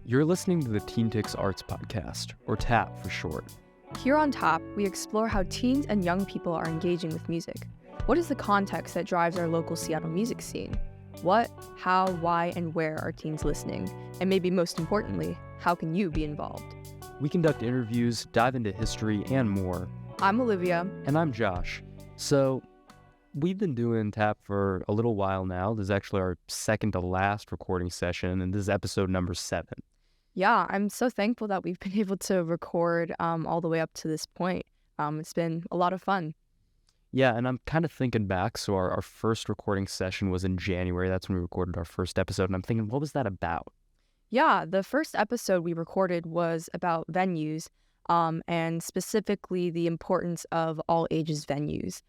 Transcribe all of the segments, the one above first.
You're listening to the TeenTix Arts Podcast, or TAP for short. Here on TAP, we explore how teens and young people are engaging with music. What is the context that drives our local Seattle music scene? What, how, why, and where are teens listening? And maybe most importantly, how can you be involved? We conduct interviews, dive into history, and more. I'm Olivia. And I'm Josh. So, we've been doing TAP for a little while now. This is actually our second to last recording session, and this is episode number 7. Yeah, I'm so thankful that we've been able to record all the way up to this point. It's been a lot of fun. Yeah, and I'm kind of thinking back. So our first recording session was in January. That's when we recorded our first episode. And I'm thinking, what was that about? Yeah, the first episode we recorded was about venues, and specifically the importance of all ages venues,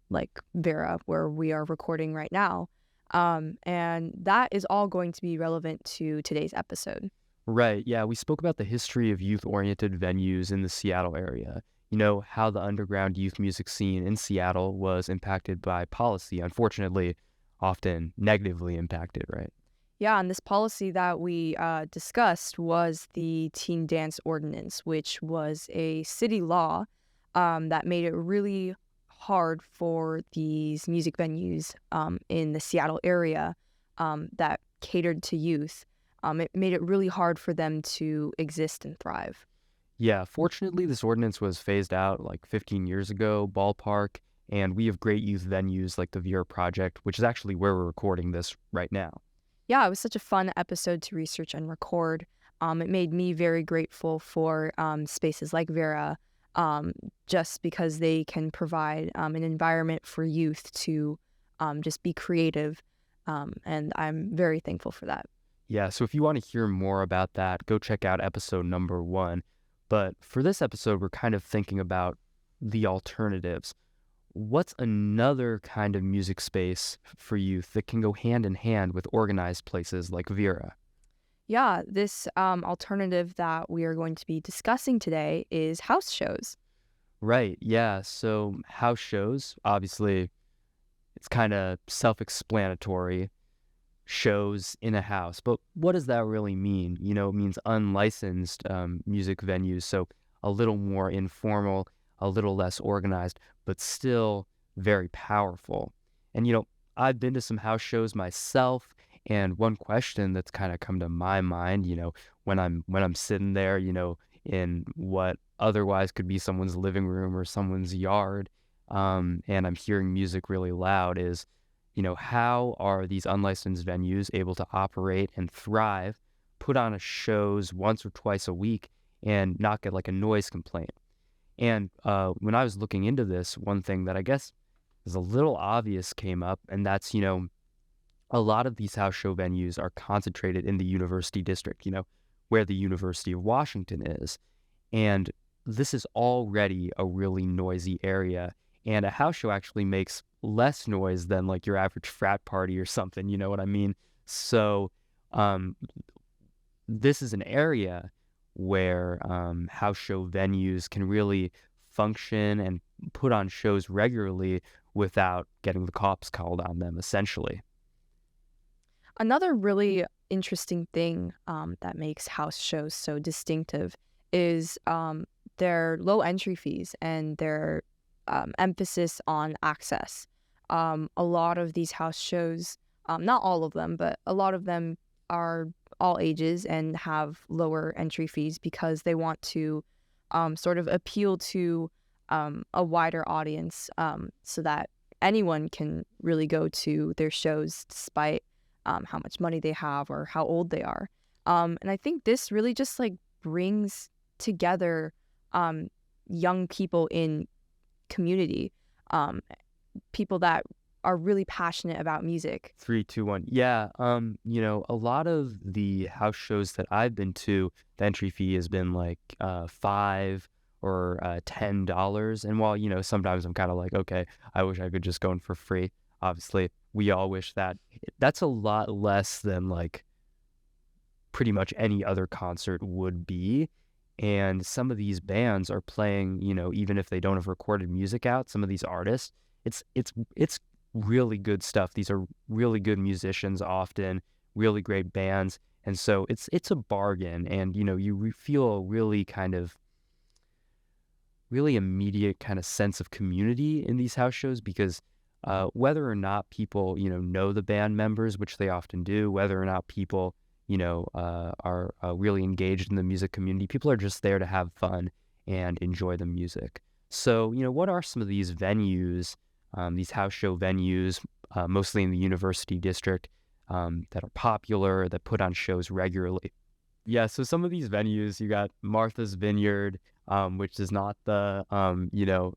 like Vera, where we are recording right now. And that is all going to be relevant to today's episode. Right, yeah, we spoke about the history of youth-oriented venues in the Seattle area. You know, how the underground youth music scene in Seattle was impacted by policy, unfortunately, often negatively impacted, right? Yeah, and this policy that we discussed was the Teen Dance Ordinance, which was a city law that made it really hard for these music venues in the Seattle area that catered to youth. It made it really hard for them to exist and thrive. Yeah, fortunately, this ordinance was phased out like 15 years ago, ballpark, and we have great youth venues like the Vera Project, which is actually where we're recording this right now. Yeah, it was such a fun episode to research and record. It made me very grateful for spaces like Vera, just because they can provide an environment for youth to just be creative, and I'm very thankful for that. Yeah, so if you want to hear more about that, go check out episode number 1. But for this episode, we're kind of thinking about the alternatives. What's another kind of music space for youth that can go hand in hand with organized places like Vera? Yeah, this alternative that we are going to be discussing today is house shows. Right, yeah. So house shows, obviously, it's kind of self-explanatory. Shows in a house. But what does that really mean? You know, it means unlicensed music venues, so a little more informal, a little less organized, but still very powerful. And, you know, I've been to some house shows myself, and one question that's kind of come to my mind, you know, when I'm sitting there, you know, in what otherwise could be someone's living room or someone's yard, and I'm hearing music really loud is, you know, how are these unlicensed venues able to operate and thrive, put on shows once or twice a week, and not get like a noise complaint? And when I was looking into this, one thing that I guess is a little obvious came up, and that's, you know, a lot of these house show venues are concentrated in the University District, you know, where the University of Washington is. And this is already a really noisy area. And a house show actually makes less noise than like your average frat party or something, you know what I mean? So this is an area where house show venues can really function and put on shows regularly without getting the cops called on them, essentially. Another really interesting thing that makes house shows so distinctive is their low entry fees and their emphasis on access. A lot of these house shows, not all of them, but a lot of them are all ages and have lower entry fees because they want to sort of appeal to a wider audience, so that anyone can really go to their shows despite how much money they have or how old they are. And I think this really just like brings together young people in community, people that are really passionate about music. 3, 2, 1. Yeah, you know, a lot of the house shows that I've been to, the entry fee has been like $5 or $10. And while, you know, sometimes I'm kind of like, okay, I wish I could just go in for free. Obviously, we all wish that. That's a lot less than like pretty much any other concert would be. And some of these bands are playing, you know, even if they don't have recorded music out, some of these artists, it's really good stuff. These are really good musicians often, really great bands, And so it's a bargain, and you feel a really immediate kind of sense of community in these house shows because whether or not people know the band members, which they often do, whether or not people are really engaged in the music community, people are just there to have fun and enjoy the music. So what are some of these venues, these house show venues, mostly in the university district, that are popular, that put on shows regularly? Yeah, so some of these venues, you got Martha's Vineyard, which is not the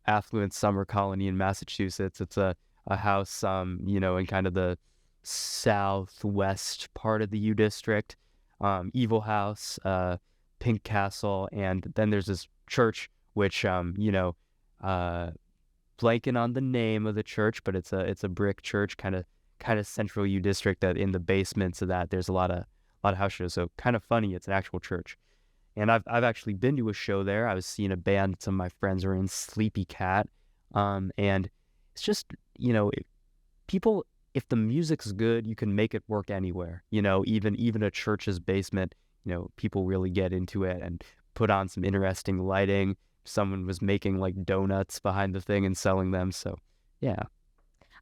affluent summer colony in Massachusetts. It's a house, in kind of the southwest part of the U District. Evil House, Pink Castle, and then there's this church, which uh, blanking on the name of the church, but it's a brick church, kind of central U District. That in the basements of that, there's a lot of house shows. So kind of funny, it's an actual church. And I've actually been to a show there. I was seeing a band that some of my friends are in, Sleepy Cat. And it's just, people, if the music's good, you can make it work anywhere. Even a church's basement, people really get into it and put on some interesting lighting. Someone was making like donuts behind the thing and selling them. So yeah.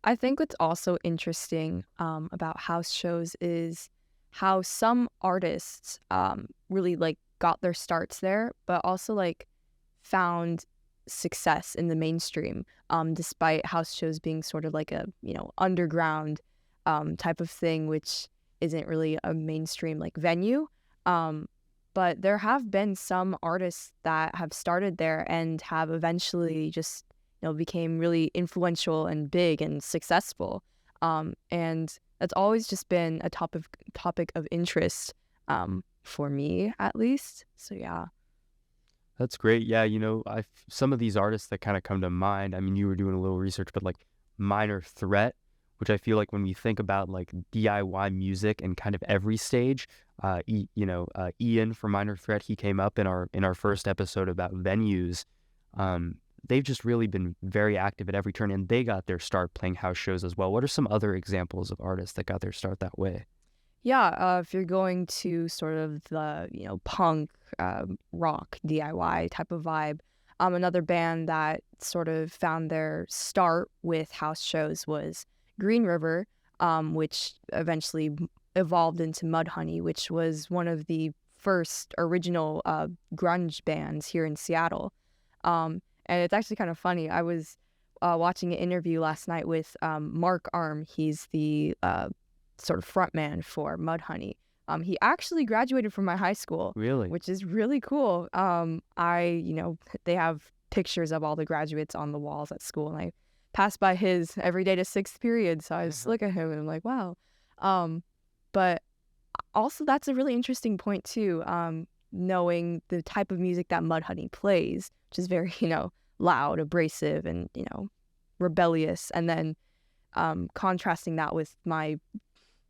I think what's also interesting about house shows is how some artists really like got their starts there, but also like found success in the mainstream, despite house shows being sort of like a underground type of thing, which isn't really a mainstream like venue. But there have been some artists that have started there and have eventually just became really influential and big and successful. And that's always just been a topic of interest for me, at least. So yeah. That's great. Yeah, some of these artists that kind of come to mind. I mean, you were doing a little research, but like Minor Threat, which I feel like when we think about like DIY music and kind of every stage, Ian from Minor Threat, he came up in our first episode about venues. They've just really been very active at every turn, and they got their start playing house shows as well. What are some other examples of artists that got their start that way? Yeah, if you're going to sort of the, punk, rock, DIY type of vibe, another band that sort of found their start with house shows was Green River, which eventually evolved into Mudhoney, which was one of the first original grunge bands here in Seattle. And it's actually kind of funny. I was watching an interview last night with Mark Arm. He's the sort of frontman for Mudhoney. He actually graduated from my high school, Really? which is really cool. They have pictures of all the graduates on the walls at school, and I pass by his every day to sixth period, so I just look at him and I'm like, wow. But also, that's a really interesting point too. Knowing the type of music that Mudhoney plays, which is very, loud, abrasive, and rebellious, and then contrasting that with my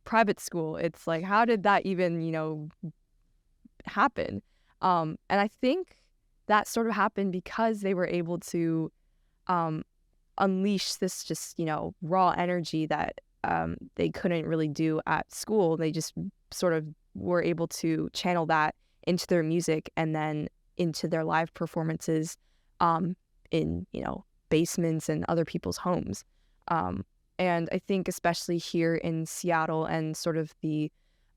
private school, it's like, how did that even happen? And I think that sort of happened because they were able to unleash this just raw energy that they couldn't really do at school. They just sort of were able to channel that into their music and then into their live performances in basements and other people's homes. And I think especially here in Seattle and sort of the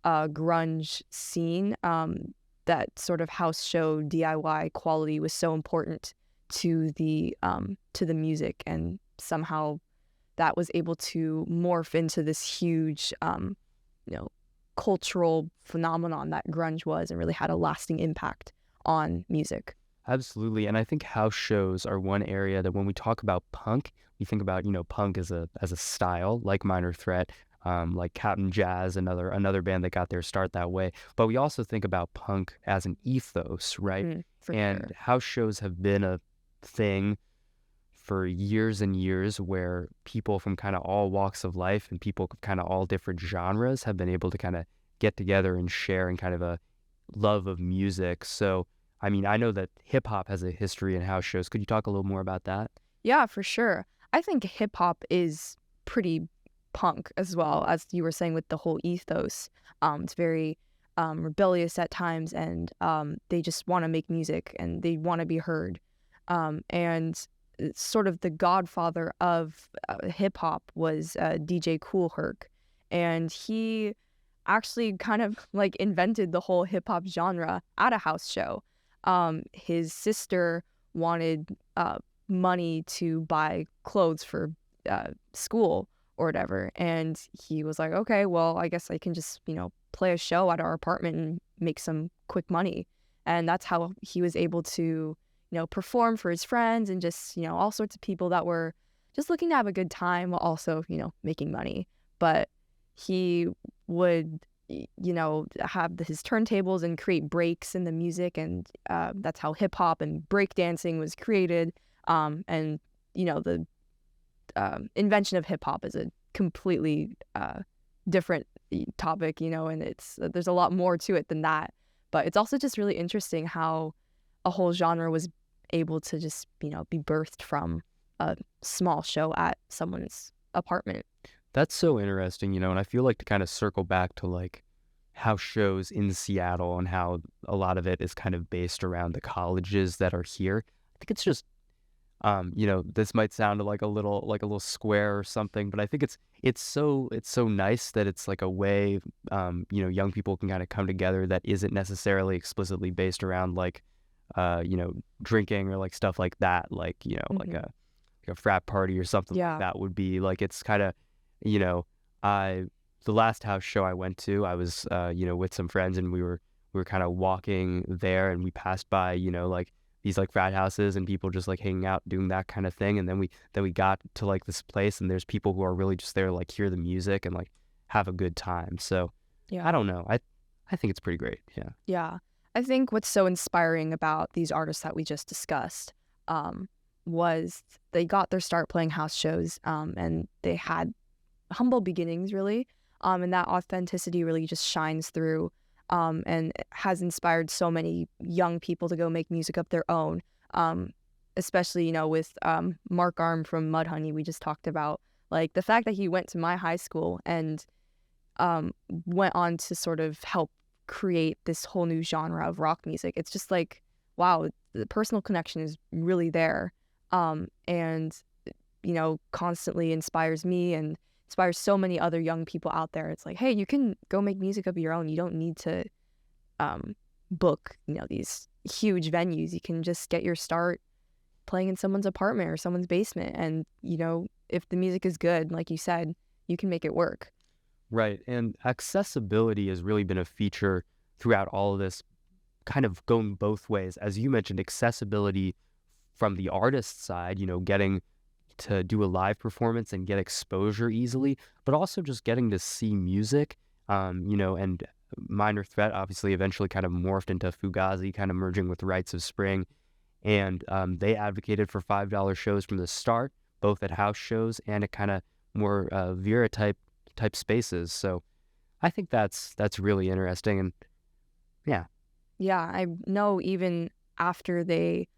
grunge scene, that sort of house show DIY quality was so important to the music, and somehow that was able to morph into this huge cultural phenomenon that grunge was, and really had a lasting impact on music. Absolutely. And I think house shows are one area that when we talk about punk, we think about, punk as a style, like Minor Threat, like Captain Jazz, another band that got their start that way. But we also think about punk as an ethos, right? For And sure. house shows have been a thing for years and years where people from kind of all walks of life and people of kind of all different genres have been able to kind of get together and share in kind of a love of music. So, I mean, I know that hip hop has a history in house shows. Could you talk a little more about that? Yeah, for sure. I think hip hop is pretty punk as well, as you were saying with the whole ethos. It's very rebellious at times, and they just want to make music and they want to be heard. And it's sort of the godfather of hip hop was DJ Kool Herc, and he actually kind of like invented the whole hip hop genre at a house show. His sister wanted money to buy clothes for school or whatever, and he was like, okay, well, I guess I can just play a show at our apartment and make some quick money. And that's how he was able to perform for his friends and just all sorts of people that were just looking to have a good time while also making money. But he would have his turntables and create breaks in the music, and that's how hip hop and break dancing was created. And the invention of hip hop is a completely different topic, and there's a lot more to it than that. But it's also just really interesting how a whole genre was able to just be birthed from a small show at someone's apartment. That's so interesting, and I feel like to kind of circle back to like house shows in Seattle and how a lot of it is kind of based around the colleges that are here. I think it's just this might sound like a little square or something, but I think it's so nice that it's like a way young people can kind of come together that isn't necessarily explicitly based around like drinking or like stuff like that, like like a frat party or something like that would be. Like it's kind of the last house show I went to, I was with some friends, and we were kind of walking there, and we passed by like these like frat houses and people just like hanging out doing that kind of thing, and then we got to like this place, and there's people who are really just there to like hear the music and like have a good time. So I don't know, I think it's pretty great. Yeah, I think what's so inspiring about these artists that we just discussed was they got their start playing house shows, and they had humble beginnings really, and that authenticity really just shines through, and has inspired so many young people to go make music of their own, especially with Mark Arm from Mudhoney. We just talked about like the fact that he went to my high school and went on to sort of help create this whole new genre of rock music. It's just like, wow, the personal connection is really there, and constantly inspires me and inspires so many other young people out there. It's like, hey, you can go make music of your own. You don't need to book these huge venues. You can just get your start playing in someone's apartment or someone's basement, and if the music is good, like you said, you can make it work. Right. And accessibility has really been a feature throughout all of this, kind of going both ways. As you mentioned, accessibility from the artist side, getting to do a live performance and get exposure easily, but also just getting to see music, and Minor Threat obviously eventually kind of morphed into Fugazi, kind of merging with Rites of Spring. And they advocated for $5 shows from the start, both at house shows and at kind of more Vera type spaces. So I think that's really interesting. And I know even after they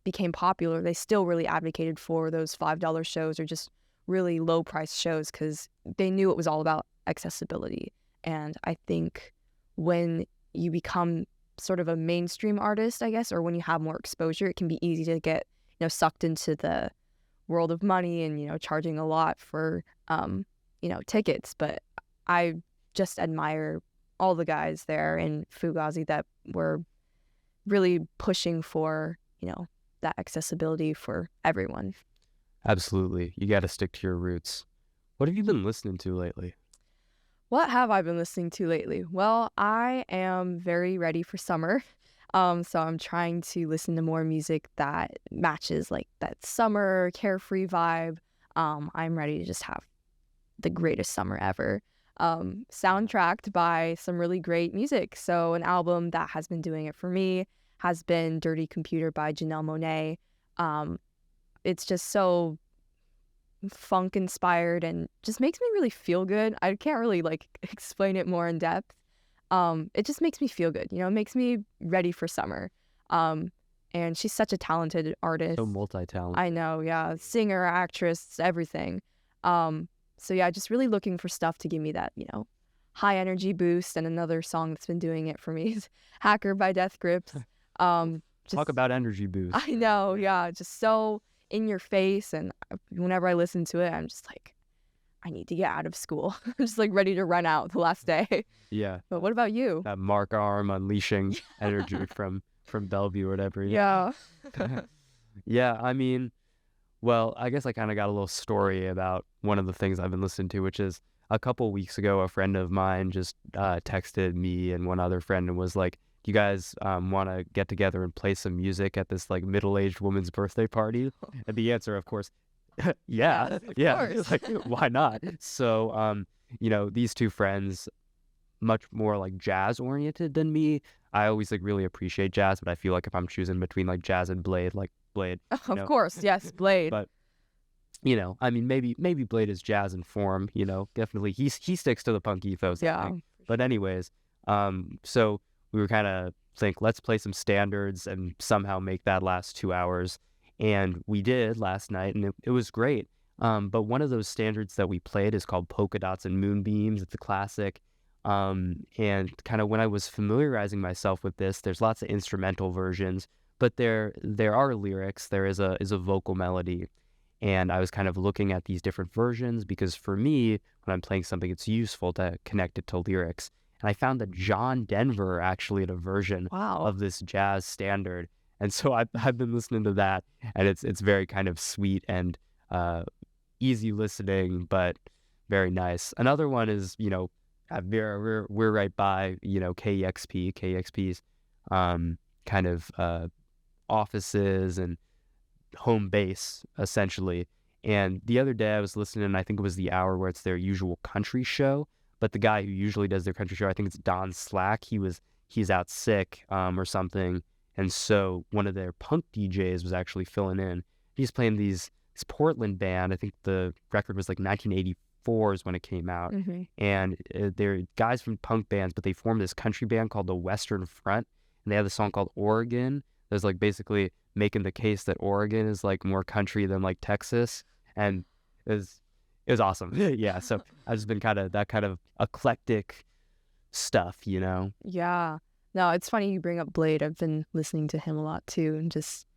became popular, they still really advocated for those $5 shows or just really low price shows, because they knew it was all about accessibility. And I think when you become sort of a mainstream artist, I guess, or when you have more exposure, it can be easy to get sucked into the world of money and charging a lot for tickets. But I just admire all the guys there in Fugazi that were really pushing for that accessibility for everyone. Absolutely. You got to stick to your roots. What have you been listening to lately? What have I been listening to lately? Well, I am very ready for summer. So I'm trying to listen to more music that matches like that summer carefree vibe. I'm ready to just have the greatest summer ever. Soundtracked by some really great music. So an album that has been doing it for me has been Dirty Computer by Janelle Monáe. It's just so funk inspired and just makes me really feel good. I can't really like explain it more in depth. It just makes me feel good. It makes me ready for summer. And she's such a talented artist. So multi-talented. I know, yeah. Singer, actress, everything. So yeah, just really looking for stuff to give me that, high energy boost. And another song that's been doing it for me is Hacker by Death Grips. Talk about energy boost. I know, yeah, just so in your face. And whenever I listen to it, I'm just like, I need to get out of school. I'm just like ready to run out the last day. Yeah. But what about you? That Mark arm unleashing energy from Bellevue or whatever. Yeah. Yeah, I mean, well, I guess I kind of got a little story about one of the things I've been listening to, which is a couple weeks ago, a friend of mine just texted me and one other friend and was like, "Do you guys want to get together and play some music at this like middle-aged woman's birthday party?" And the answer, of course, yeah, Of yeah, course. like why not? So, these two friends, much more like jazz oriented than me. I always like really appreciate jazz, but I feel like if I'm choosing between like jazz and Blade, like Blade, Of course, yes, Blade. but I mean, maybe Blade is jazz in form. Definitely he sticks to the punk ethos. I Yeah. think. But anyways, so we were kind of think let's play some standards and somehow make that last 2 hours, and we did last night, and it was great. But one of those standards that we played is called Polka Dots and Moonbeams. It's a classic. And kind of when I was familiarizing myself with this, there's lots of instrumental versions, but there are lyrics. There is a vocal melody. And I was kind of looking at these different versions because for me, when I'm playing something, it's useful to connect it to lyrics. And I found that John Denver actually had a version Wow. of this jazz standard. And so I've been listening to that, and it's very kind of sweet and easy listening, but very nice. Another one is, we're right by, KEXP's kind of offices and home base essentially. And the other day I was listening, and I think it was the hour where it's their usual country show, but the guy who usually does their country show, I think it's Don Slack, he's out sick or something, and so one of their punk DJs was actually filling in. He's playing this Portland band. I think the record was like 1984 is when it came out. Mm-hmm. And they're guys from punk bands, but they formed this country band called the Western Front, and they have a song called Oregon. There's like basically making the case that Oregon is like more country than like Texas, and it was awesome. Yeah, so I've just been that kind of eclectic stuff. Yeah. No, it's funny you bring up Blade. I've been listening to him a lot too, and just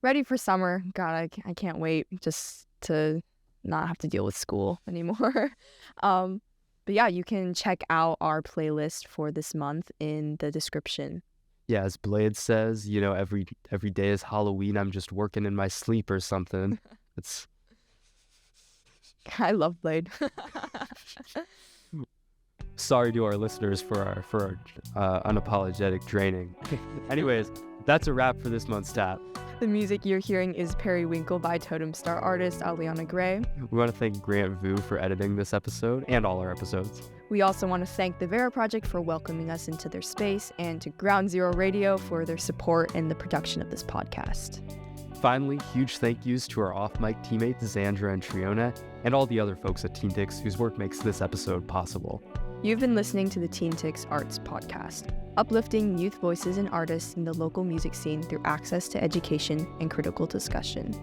ready for summer. God, I can't wait just to not have to deal with school anymore. But yeah, you can check out our playlist for this month in the description. Yeah, as Blade says, every day is Halloween. I'm just working in my sleep or something. It's I love Blade. sorry to our listeners for our unapologetic draining. Anyways, that's a wrap for this month's tap. The music you're hearing is Periwinkle by Totem Star artist Aliana Gray. We want to thank Grant Vu for editing this episode and all our episodes. We also want to thank the Vera Project for welcoming us into their space, and to Ground Zero Radio for their support in the production of this podcast. Finally, huge thank yous to our off-mic teammates Xandra and Triona, and all the other folks at TeenTix whose work makes this episode possible. You've been listening to the TeenTix Arts Podcast, uplifting youth voices and artists in the local music scene through access to education and critical discussion.